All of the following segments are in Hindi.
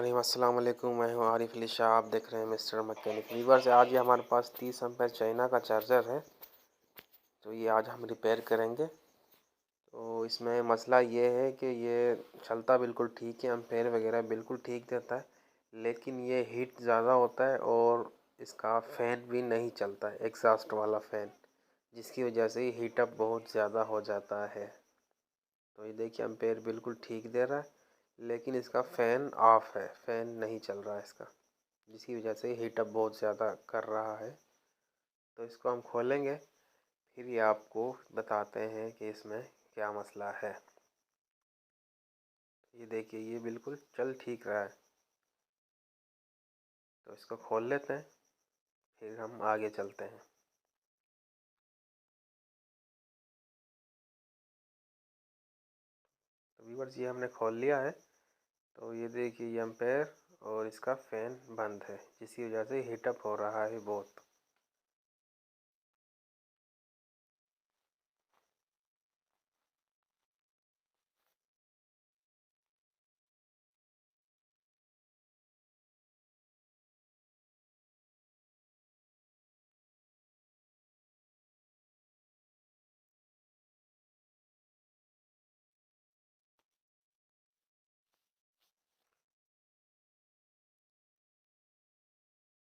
अस्सलाम वालेकुम। मैं हूँ आरिफ अली शाह, आप देख रहे हैं मिस्टर मैकेनिक। व्यूअर्स, आज ये हमारे पास 30 एम्पेयर चाइना का चार्जर है, तो ये आज हम रिपेयर करेंगे। तो इसमें मसला ये है कि ये चलता बिल्कुल ठीक है, एम्पेयर वगैरह बिल्कुल ठीक देता है, लेकिन ये हीट ज़्यादा होता है और इसका फ़ैन भी नहीं चलता है, एग्जॉस्ट वाला फ़ैन, जिसकी वजह से हीटअप बहुत ज़्यादा हो जाता है। तो ये देखिए, एम्पेयर बिल्कुल ठीक दे रहा है, लेकिन इसका फ़ैन ऑफ है, फ़ैन नहीं चल रहा है इसका, जिसकी वजह से हीटअप बहुत ज़्यादा कर रहा है। तो इसको हम खोलेंगे, फिर ये आपको बताते हैं कि इसमें क्या मसला है। ये देखिए, ये बिल्कुल चल ठीक रहा है। तो इसको खोल लेते हैं, फिर हम आगे चलते हैं। तो व्यूअर्स, ये हमने खोल लिया है। तो ये देखिए, ये एम्पेयर और इसका फ़ैन बंद है, जिसकी वजह से हीटअप हो रहा है बहुत।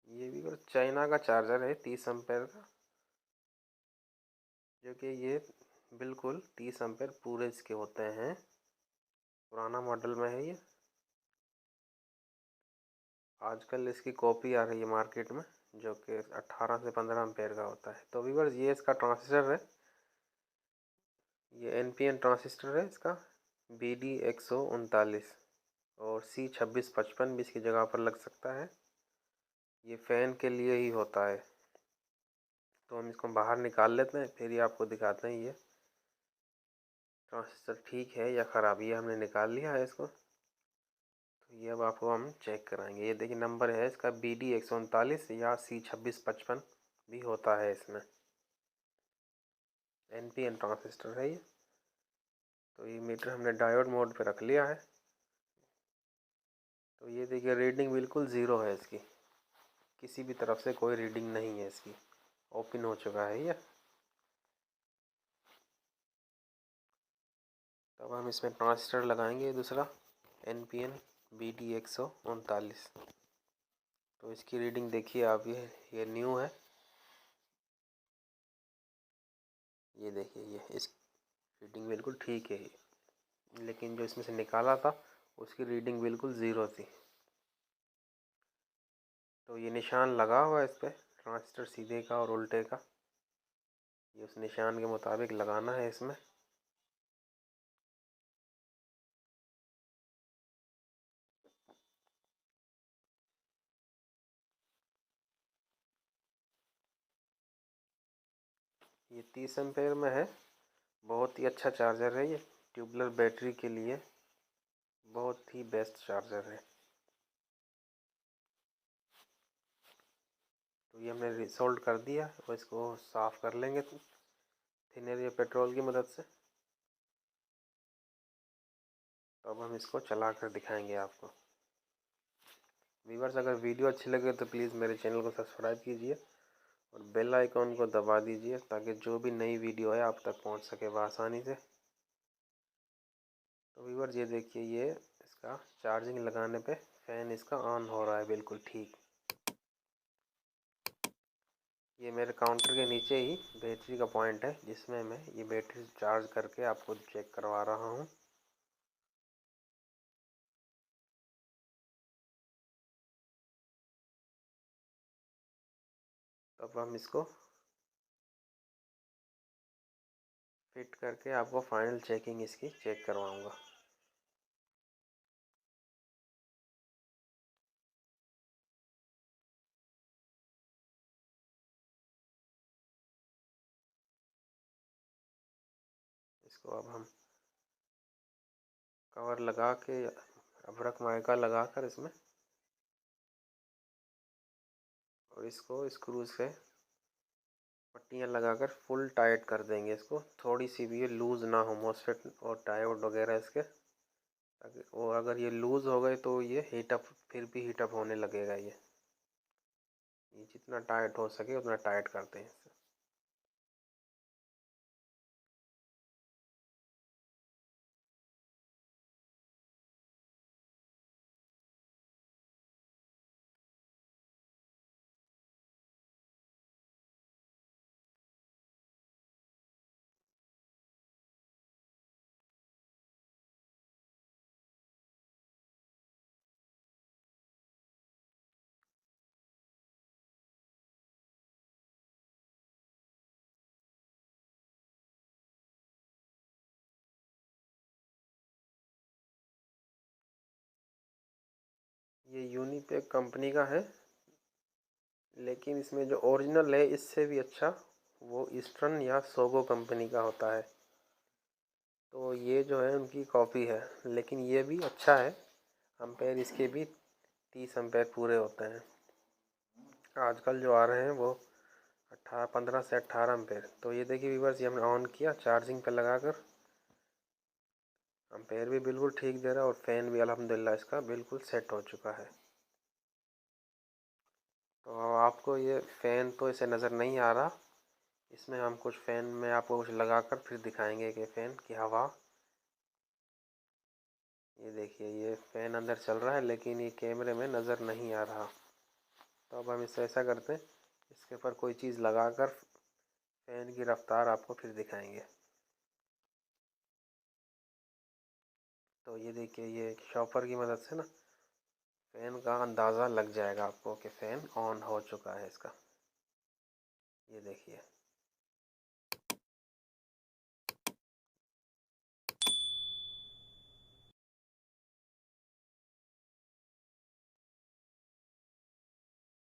ये भी और चाइना का चार्जर है 30 एम्पेयर का, जो कि ये बिल्कुल 30 एम्पेयर पूरे इसके होते हैं। पुराना मॉडल में है ये। आजकल इसकी कॉपी आ रही है मार्केट में, जो कि 18 से 15 एम्पेयर का होता है। तो व्यूअर्स, ये इसका ट्रांजिस्टर है, ये NPN ट्रांजिस्टर है इसका, BD139 और C2655 भी इसकी जगह पर लग सकता है। ये फ़ैन के लिए ही होता है। तो हम इसको बाहर निकाल लेते हैं, फिर ये आपको दिखाते हैं ये ट्रांजिस्टर ठीक है या ख़राब। ये हमने निकाल लिया है इसको। तो ये अब आपको हम चेक कराएंगे। ये देखिए, नंबर है इसका BD139 या C2655 भी होता है इसमें। NPN ट्रांजिस्टर है ये। तो ये मीटर हमने डायोड मोड पे रख लिया है। तो ये देखिए, रीडिंग बिल्कुल ज़ीरो है इसकी, किसी भी तरफ से कोई रीडिंग नहीं है इसकी। ओपन हो चुका है ये। तब हम इसमें ट्रांजिस्टर लगाएंगे दूसरा, NPN BD139। तो इसकी रीडिंग देखिए आप, ये न्यू है। ये देखिए, ये इस रीडिंग बिल्कुल ठीक है ये, लेकिन जो इसमें से निकाला था उसकी रीडिंग बिल्कुल ज़ीरो थी। तो ये निशान लगा हुआ है इस पर, ट्रांजिस्टर सीधे का और उल्टे का। ये उस निशान के मुताबिक लगाना है इसमें। ये 30 एम्पेयर में है, बहुत ही अच्छा चार्जर है ये। ट्यूबलर बैटरी के लिए बहुत ही बेस्ट चार्जर है। तो ये हमने रिसोल्ड कर दिया और इसको साफ़ कर लेंगे थिनर या पेट्रोल की मदद से। तो अब हम इसको चला कर दिखाएंगे आपको। व्यूअर्स, अगर वीडियो अच्छी लगे तो प्लीज़ मेरे चैनल को सब्सक्राइब कीजिए और बेल आइकॉन को दबा दीजिए, ताकि जो भी नई वीडियो है आप तक पहुंच सके आसानी से। तो व्यूअर्स, ये देखिए, ये इसका चार्जिंग लगाने पे फ़ैन इसका ऑन हो रहा है बिल्कुल ठीक। ये मेरे काउंटर के नीचे ही बैटरी का पॉइंट है, जिसमें मैं ये बैटरी चार्ज करके आपको चेक करवा रहा हूँ। तो अब हम इसको फिट करके आपको फाइनल चेकिंग इसकी चेक करवाऊँगा। इसको अब हम कवर लगा के, अभ्रक माइका लगा कर इसमें, और इसको स्क्रू से पट्टियाँ लगाकर फुल टाइट कर देंगे इसको। थोड़ी सी भी ये लूज़ ना हो, मॉसफेट और डायोड वगैरह इसके, अगर ये लूज़ हो गए तो ये हीटअप, फिर भी हीटअप होने लगेगा। ये जितना टाइट हो सके उतना टाइट करते हैं इसे। ये यूनिपैक कंपनी का है, लेकिन इसमें जो ओरिजिनल है इससे भी अच्छा वो ईस्टर्न या सोगो कंपनी का होता है। तो ये जो है उनकी कॉपी है, लेकिन ये भी अच्छा है। एम्पेयर इसके भी 30 एम्पेयर पूरे होते हैं। आजकल जो आ रहे हैं वो 15 से 18 एम्पेयर। तो ये देखिए व्यूअर्स, ये हमने ऑन किया चार्जिंग पे लगाकर, एम्पेयर भी बिल्कुल ठीक दे रहा है और फ़ैन भी अल्हम्दुलिल्लाह इसका बिल्कुल सेट हो चुका है। तो आपको ये फ़ैन तो इसे नज़र नहीं आ रहा, इसमें हम कुछ फ़ैन में आपको कुछ लगाकर फिर दिखाएंगे कि फ़ैन की हवा। ये देखिए ये फ़ैन अंदर चल रहा है, लेकिन ये कैमरे में नज़र नहीं आ रहा। तो अब हम इसे ऐसा करते हैं, इसके ऊपर कोई चीज़ लगाकर फ़ैन की रफ़्तार आपको फिर दिखाएंगे। तो ये देखिए ये शॉपर की मदद से ना फ़ैन का अंदाज़ा लग जाएगा आपको कि फ़ैन ऑन हो चुका है इसका। ये देखिए।